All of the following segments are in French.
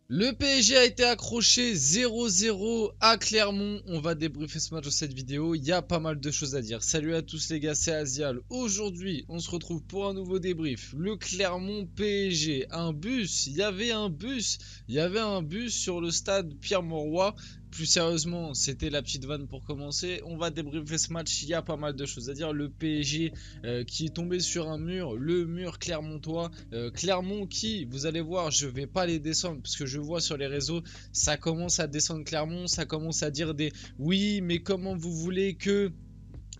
Le PSG a été accroché 0-0 à Clermont. On va débriefer ce match dans cette vidéo. Il y a pas mal de choses à dire. Salut à tous les gars, c'est Azial. Aujourd'hui, on se retrouve pour un nouveau débrief. Le Clermont PSG. Un bus. Il y avait un bus. Il y avait un bus sur le stade Pierre-Mauroy. Plus sérieusement, c'était la petite vanne pour commencer. On va débriefer ce match. Il y a pas mal de choses à dire. Le PSG qui est tombé sur un mur. Le mur clermontois. Clermont qui, vous allez voir, je vais pas les descendre parce que je vois sur les réseaux, ça commence à descendre Clermont, ça commence à dire des oui, mais comment vous voulez que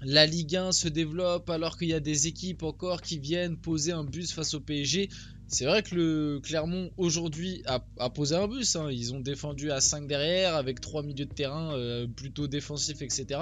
la Ligue 1 se développe alors qu'il y a des équipes encore qui viennent poser un bus face au PSG. C'est vrai que le Clermont aujourd'hui a posé un bus, hein. Ils ont défendu à 5 derrière avec 3 milieux de terrain plutôt défensifs, etc.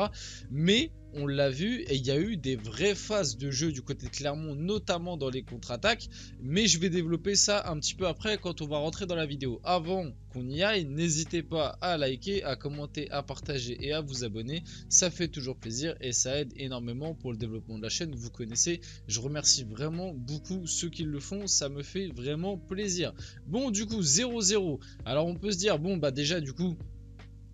Mais on l'a vu et il y a eu des vraies phases de jeu du côté de Clermont, notamment dans les contre-attaques. Mais je vais développer ça un petit peu après quand on va rentrer dans la vidéo. Avant qu'on y aille, n'hésitez pas à liker, à commenter, à partager et à vous abonner. Ça fait toujours plaisir et ça aide énormément pour le développement de la chaîne. Vous connaissez, je remercie vraiment beaucoup ceux qui le font, ça me fait vraiment plaisir. Bon, du coup 0-0. Alors on peut se dire, bon bah déjà du coup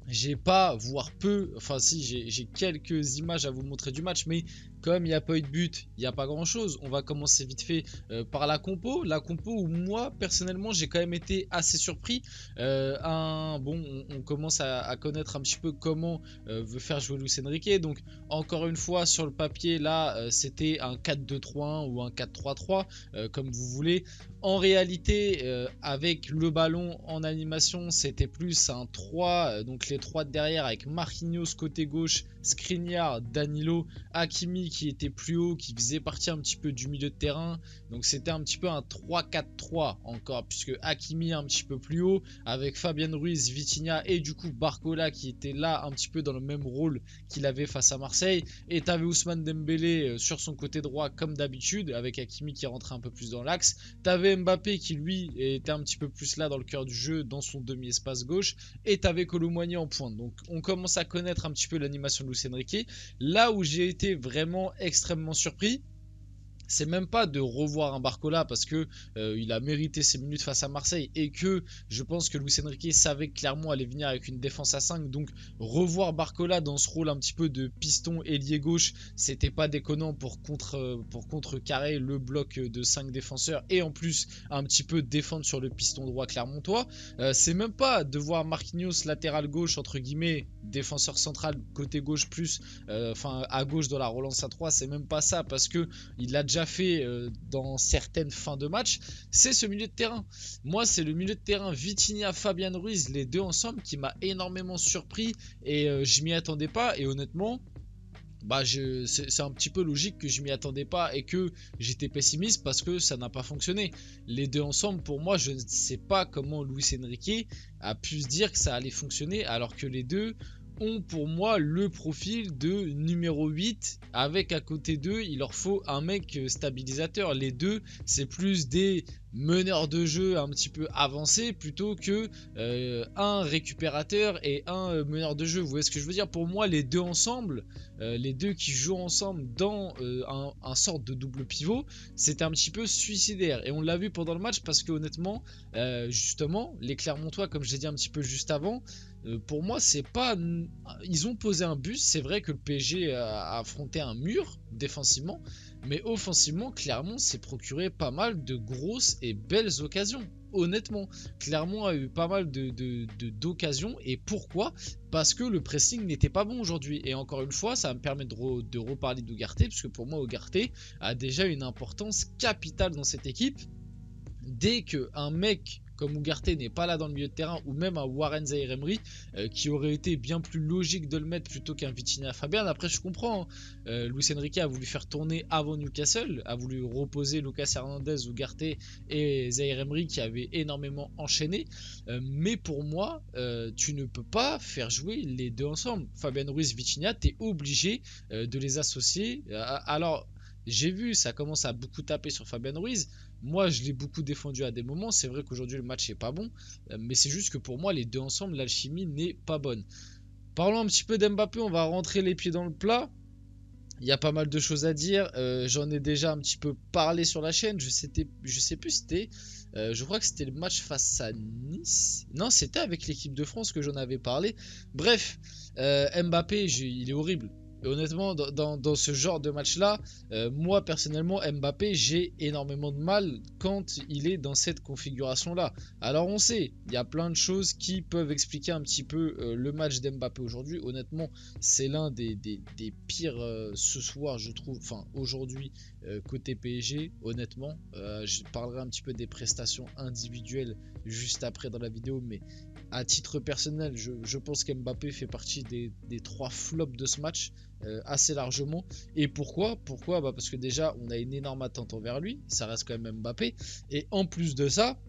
j'ai pas, voire peu, enfin si j'ai quelques images à vous montrer du match, mais comme il n'y a pas eu de but, il n'y a pas grand chose. On va commencer vite fait par la compo. La compo où moi personnellement j'ai quand même été assez surpris. Bon, on commence à connaître un petit peu comment veut faire jouer Luis Enrique. Donc encore une fois sur le papier là c'était un 4-2-3-1 ou un 4-3-3 comme vous voulez. En réalité avec le ballon en animation c'était plus un 3, donc les 3 de derrière avec Marquinhos côté gauche, Skriniar, Danilo, Hakimi qui était plus haut, qui faisait partie un petit peu du milieu de terrain. Donc c'était un petit peu un 3-4-3 encore, puisque Hakimi un petit peu plus haut, avec Fabien Ruiz, Vitinha et du coup Barcola qui était là un petit peu dans le même rôle qu'il avait face à Marseille. Et t'avais Ousmane Dembélé sur son côté droit comme d'habitude, avec Hakimi qui rentrait un peu plus dans l'axe. T'avais Mbappé qui lui était un petit peu plus là dans le cœur du jeu, dans son demi-espace gauche. Et t'avais Kolo Muani en pointe. Donc on commence à connaître un petit peu l'animation de Luis Enrique. Là où j'ai été vraiment extrêmement surpris, c'est même pas de revoir un Barcola parce que il a mérité ses minutes face à Marseille et que je pense que Luis Enrique savait que Clermont allait venir avec une défense à 5, donc revoir Barcola dans ce rôle un petit peu de piston ailier gauche, c'était pas déconnant pour contrecarrer le bloc de 5 défenseurs et en plus un petit peu défendre sur le piston droit clermontois. C'est même pas de voir Marquinhos latéral gauche entre guillemets, défenseur central côté gauche plus enfin à gauche dans la relance à 3, c'est même pas ça parce que il a déjà fait dans certaines fins de match, c'est ce milieu de terrain. Moi, c'est le milieu de terrain Vitinha, Fabien Ruiz, les deux ensemble qui m'a énormément surpris et je m'y attendais pas. Et honnêtement, bah c'est un petit peu logique que je m'y attendais pas et que j'étais pessimiste parce que ça n'a pas fonctionné. Les deux ensemble, pour moi, je ne sais pas comment Luis Enrique a pu se dire que ça allait fonctionner alors que les deux ont pour moi le profil de numéro 8 avec à côté d'eux il leur faut un mec stabilisateur. Les deux c'est plus des meneurs de jeu un petit peu avancés plutôt que un récupérateur et un meneur de jeu. Vous voyez ce que je veux dire? Pour moi les deux ensemble, les deux qui jouent ensemble dans un sorte de double pivot, c'est un petit peu suicidaire et on l'a vu pendant le match parce que honnêtement justement les Clermontois comme je l'ai dit un petit peu juste avant, pour moi c'est pas, ils ont posé un bus, c'est vrai que le PSG a affronté un mur défensivement, mais offensivement Clermont s'est procuré pas mal de grosses et belles occasions. Honnêtement, Clermont a eu pas mal d'occasions et pourquoi? Parce que le pressing n'était pas bon aujourd'hui. Et encore une fois, ça va me permet de reparler d'Ougarté, parce que pour moi Ougarté a déjà une importance capitale dans cette équipe. Dès qu'un mec comme Ougarté n'est pas là dans le milieu de terrain, ou même un Warren Zaïre-Emery, qui aurait été bien plus logique de le mettre plutôt qu'un Vitinha Fabien. Après, je comprends, hein. Luis Enrique a voulu faire tourner avant Newcastle, a voulu reposer Lucas Hernandez, Ougarté et Zaïre-Emery qui avaient énormément enchaîné. Mais pour moi, tu ne peux pas faire jouer les deux ensemble. Fabien Ruiz, Vitinha, tu es obligé de les associer. Alors, j'ai vu, ça commence à beaucoup taper sur Fabien Ruiz. Moi, je l'ai beaucoup défendu à des moments. C'est vrai qu'aujourd'hui, le match est pas bon. Mais c'est juste que pour moi, les deux ensemble, l'alchimie n'est pas bonne. Parlons un petit peu d'Mbappé. On va rentrer les pieds dans le plat. Il y a pas mal de choses à dire. J'en ai déjà un petit peu parlé sur la chaîne. Je sais plus, c'était. Je crois que c'était le match face à Nice. Non, c'était avec l'équipe de France que j'en avais parlé. Bref, Mbappé, il est horrible. Et honnêtement, dans ce genre de match-là, moi personnellement, Mbappé, j'ai énormément de mal quand il est dans cette configuration-là. Alors on sait, il y a plein de choses qui peuvent expliquer un petit peu le match d'Mbappé aujourd'hui. Honnêtement, c'est l'un des pires ce soir, je trouve, enfin aujourd'hui, côté PSG, honnêtement. Je parlerai un petit peu des prestations individuelles juste après dans la vidéo, mais à titre personnel, je pense qu'Mbappé fait partie des 3 flops de ce match assez largement. Et pourquoi? Bah parce que déjà, on a une énorme attente envers lui, ça reste quand même Mbappé. Et en plus de ça,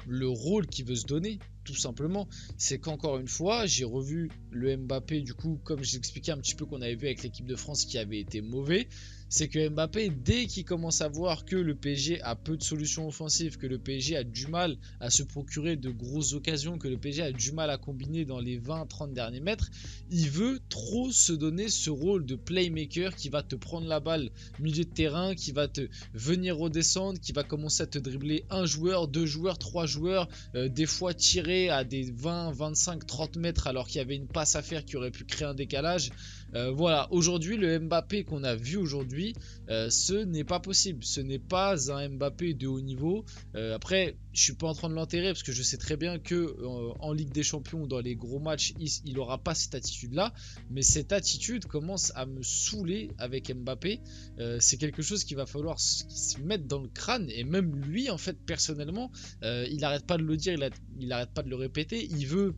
le rôle qu'il veut se donner, tout simplement, c'est qu'encore une fois, j'ai revu le Mbappé, du coup, comme j'expliquais un petit peu qu'on avait vu avec l'équipe de France qui avait été mauvais, c'est que Mbappé, dès qu'il commence à voir que le PSG a peu de solutions offensives, que le PSG a du mal à se procurer de grosses occasions, que le PSG a du mal à combiner dans les 20-30 derniers mètres, il veut trop se donner ce rôle de playmaker qui va te prendre la balle milieu de terrain, qui va te venir redescendre, qui va commencer à te dribbler un joueur, 2 joueurs, 3 joueurs, des fois tirer à des 20, 25, 30 mètres alors qu'il y avait une passe à faire qui aurait pu créer un décalage. Voilà, aujourd'hui, le Mbappé qu'on a vu aujourd'hui, ce n'est pas possible. Ce n'est pas un Mbappé de haut niveau. Après, je suis pas en train de l'enterrer parce que je sais très bien que en Ligue des Champions ou dans les gros matchs, il n'aura pas cette attitude-là. Mais cette attitude commence à me saouler avec Mbappé. C'est quelque chose qu'il va falloir se mettre dans le crâne. Et même lui, en fait, personnellement, il n'arrête pas de le dire, il n'arrête pas de le répéter. Il veut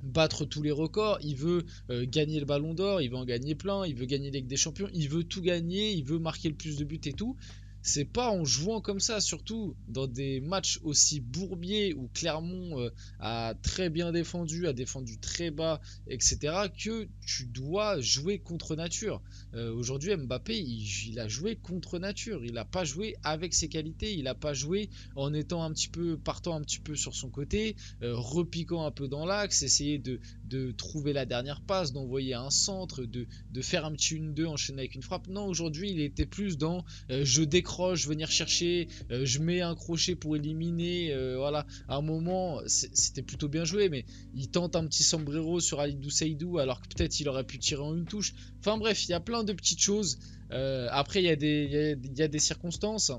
battre tous les records, il veut gagner le ballon d'or, il veut en gagner plein, il veut gagner la Ligue des Champions, il veut tout gagner, il veut marquer le plus de buts et tout. C'est pas en jouant comme ça, surtout dans des matchs aussi bourbiers où Clermont a très bien défendu, a défendu très bas, etc., que tu dois jouer contre nature. Aujourd'hui, Mbappé, il a joué contre nature. Il n'a pas joué avec ses qualités. Il n'a pas joué en étant un petit peu, partant un petit peu sur son côté, repiquant un peu dans l'axe, essayer de trouver la dernière passe, d'envoyer un centre, de faire un petit 1-2 enchaîné avec une frappe. Non, aujourd'hui, il était plus dans je décroche, venir chercher, je mets un crochet pour éliminer. Voilà, à un moment, c'était plutôt bien joué, mais il tente un petit sombrero sur Halidou Saïdou alors que peut-être il aurait pu tirer en une touche. Enfin bref, il y a plein de petites choses. Après, il y a des circonstances.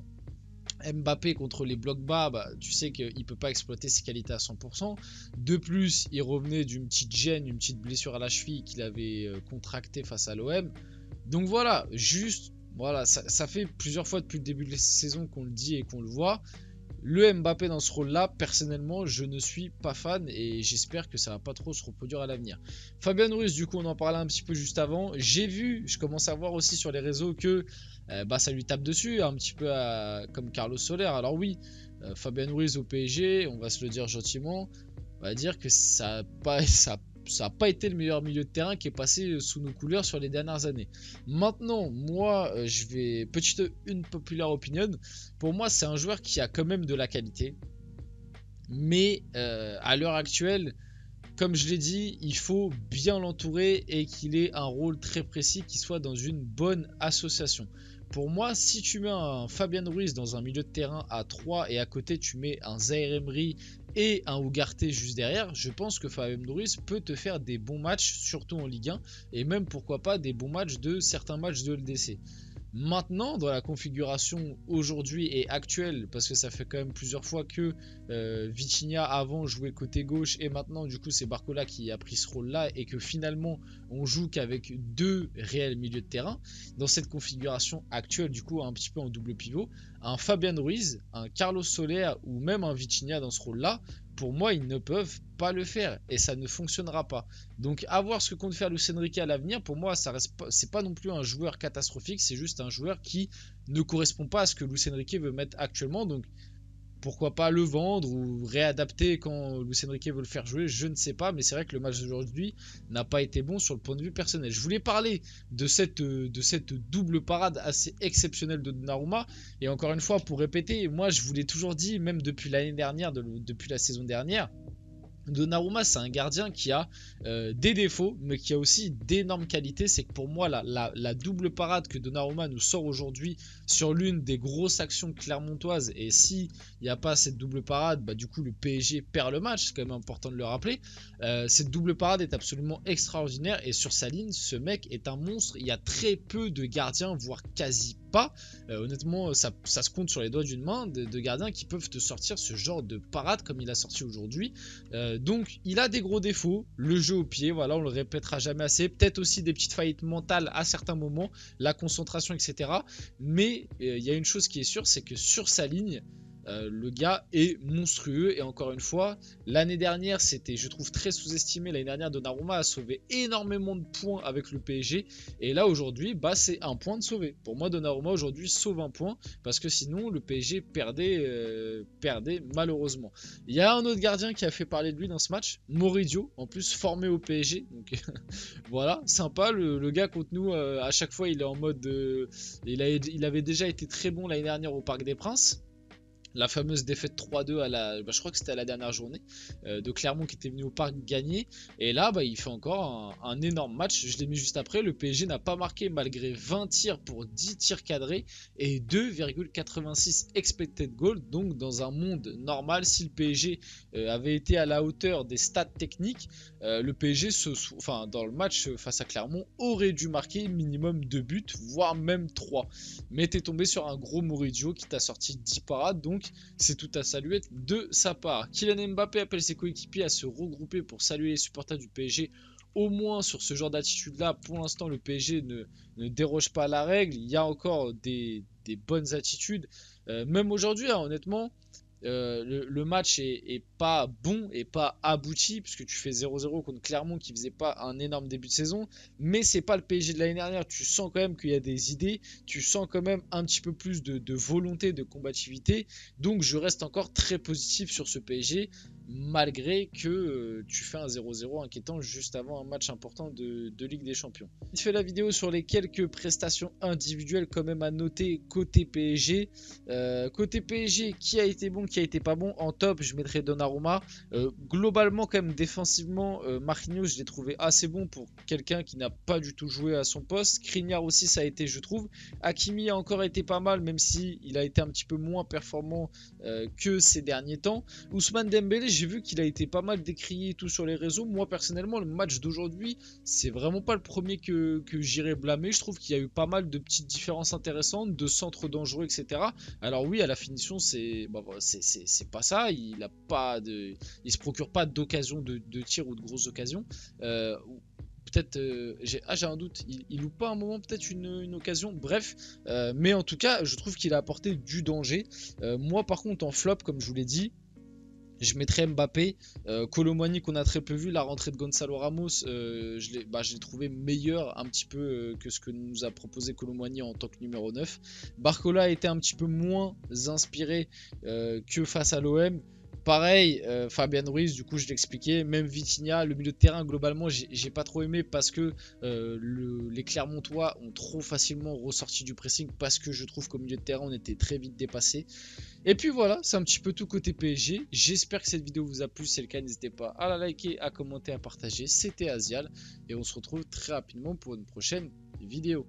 Mbappé contre les blocs bas, bah, tu sais qu'il ne peut pas exploiter ses qualités à 100%. De plus, il revenait d'une petite gêne, une petite blessure à la cheville qu'il avait contractée face à l'OM. Donc voilà, juste, voilà, ça fait plusieurs fois depuis le début de la saison qu'on le dit et qu'on le voit. Le Mbappé dans ce rôle-là, personnellement, je ne suis pas fan et j'espère que ça va pas trop se reproduire à l'avenir. Fabien Ruiz, du coup, on en parlait un petit peu juste avant. J'ai vu, je commence à voir aussi sur les réseaux que bah, ça lui tape dessus, un petit peu comme Carlos Soler. Alors oui, Fabien Ruiz au PSG, on va se le dire gentiment, on va dire que ça n'a pas été le meilleur milieu de terrain qui est passé sous nos couleurs sur les dernières années. Maintenant, moi, je vais... Petite une populaire opinion. Pour moi, c'est un joueur qui a quand même de la qualité. Mais à l'heure actuelle, comme je l'ai dit, il faut bien l'entourer et qu'il ait un rôle très précis, qu'il soit dans une bonne association. Pour moi, si tu mets un Fabien Ruiz dans un milieu de terrain à 3 et à côté tu mets un Zaïre Emery et un Ugarte juste derrière, je pense que Fabien Ruiz peut te faire des bons matchs, surtout en Ligue 1, et même pourquoi pas des bons matchs de certains matchs de LDC. Maintenant, dans la configuration aujourd'hui et actuelle, parce que ça fait quand même plusieurs fois que Vitinha avant jouait côté gauche et maintenant du coup c'est Barcola qui a pris ce rôle là et que finalement on joue qu'avec 2 réels milieux de terrain, dans cette configuration actuelle du coup un petit peu en double pivot, un Fabien Ruiz, un Carlos Soler ou même un Vitinha dans ce rôle là, pour moi ils ne peuvent pas le faire et ça ne fonctionnera pas. Donc à voir ce que compte faire Luis Enrique à l'avenir. Pour moi ça reste c'est pas non plus un joueur catastrophique, c'est juste un joueur qui ne correspond pas à ce que Luis Enrique veut mettre actuellement. Donc pourquoi pas le vendre ou réadapter quand Luis Enrique veut le faire jouer, je ne sais pas, mais c'est vrai que le match d'aujourd'hui n'a pas été bon sur le point de vue personnel. Je voulais parler de cette double parade assez exceptionnelle de Donnarumma, et encore une fois, pour répéter, moi je vous l'ai toujours dit, même depuis l'année dernière, depuis la saison dernière, Donnarumma, c'est un gardien qui a des défauts, mais qui a aussi d'énormes qualités. C'est que pour moi, la double parade que Donnarumma nous sort aujourd'hui sur l'une des grosses actions clermontoises, et s'il n'y a pas cette double parade, bah, du coup le PSG perd le match, c'est quand même important de le rappeler. Cette double parade est absolument extraordinaire, et sur sa ligne, ce mec est un monstre. Il y a très peu de gardiens, voire quasi pas. Honnêtement, ça se compte sur les doigts d'une main de gardiens qui peuvent te sortir ce genre de parade comme il a sorti aujourd'hui. Donc il a des gros défauts, le jeu au pied, voilà, on le répétera jamais assez, peut-être aussi des petites faillites mentales à certains moments, la concentration, etc. Mais il y a une chose qui est sûre, c'est que sur sa ligne, le gars est monstrueux. Et encore une fois, l'année dernière, c'était, je trouve, très sous-estimé. L'année dernière, Donnarumma a sauvé énormément de points avec le PSG. Et là, aujourd'hui, bah, c'est un point de sauver. Pour moi, Donnarumma, aujourd'hui, sauve un point. Parce que sinon, le PSG perdait malheureusement. Il y a un autre gardien qui a fait parler de lui dans ce match, Moridio, en plus formé au PSG. Donc voilà, sympa. Le gars contre nous, à chaque fois, il est en mode... il avait déjà été très bon l'année dernière au Parc des Princes. La fameuse défaite 3-2 à je crois que c'était à la dernière journée de Clermont qui était venu au parc gagner. Et là, bah, il fait encore un énorme match. Je l'ai mis juste après. Le PSG n'a pas marqué malgré 20 tirs pour 10 tirs cadrés et 2,86 expected goals. Donc, dans un monde normal, si le PSG avait été à la hauteur des stats techniques, le PSG, dans le match face à Clermont, aurait dû marquer minimum 2 buts, voire même 3. Mais t'es tombé sur un gros Moridio qui t'a sorti 10 parades. Donc, c'est tout à saluer de sa part. Kylian Mbappé appelle ses coéquipiers à se regrouper pour saluer les supporters du PSG. Au moins sur ce genre d'attitude-là, pour l'instant, le PSG ne déroge pas à la règle. Il y a encore des bonnes attitudes. Même aujourd'hui, hein, honnêtement, le match est pas bon et pas abouti puisque tu fais 0-0 contre Clermont qui faisait pas un énorme début de saison, mais c'est pas le PSG de l'année dernière. Tu sens quand même qu'il y a des idées, tu sens quand même un petit peu plus de volonté, de combativité. Donc je reste encore très positif sur ce PSG malgré que tu fais un 0-0 inquiétant juste avant un match important de Ligue des Champions. Je fais la vidéo sur les quelques prestations individuelles quand même à noter côté PSG. Côté PSG, qui a été bon, qui a été pas bon. En top, je mettrais Donnarumma. Globalement, quand même, défensivement, Marquinhos, je l'ai trouvé assez bon pour quelqu'un qui n'a pas du tout joué à son poste. Skriniar aussi, ça a été, je trouve. Hakimi a encore été pas mal, même si il a été un petit peu moins performant que ces derniers temps. Ousmane Dembélé, j'ai vu qu'il a été pas mal décrié et tout sur les réseaux. Moi, personnellement, le match d'aujourd'hui, c'est vraiment pas le premier que j'irais blâmer. Je trouve qu'il y a eu pas mal de petites différences intéressantes, de centres dangereux, etc. Alors oui, à la finition, c'est pas ça. Il se procure pas d'occasion de tir ou de grosses occasions. Peut-être j'ai un doute, il loupe pas un moment peut-être une occasion, bref, mais en tout cas je trouve qu'il a apporté du danger. Moi par contre en flop, comme je vous l'ai dit, je mettrais Mbappé. Kolo Muani qu'on a très peu vu, la rentrée de Gonzalo Ramos, je l'ai trouvé meilleur un petit peu que ce que nous a proposé Kolo Muani en tant que numéro 9. Barcola a été un petit peu moins inspiré que face à l'OM. Pareil, Fabian Ruiz, du coup je l'expliquais, même Vitinha, le milieu de terrain globalement j'ai pas trop aimé parce que les Clermontois ont trop facilement ressorti du pressing, parce que je trouve qu'au milieu de terrain on était très vite dépassé. Et puis voilà, c'est un petit peu tout côté PSG. J'espère que cette vidéo vous a plu. Si c'est le cas, n'hésitez pas à la liker, à commenter, à partager. C'était Azial et on se retrouve très rapidement pour une prochaine vidéo.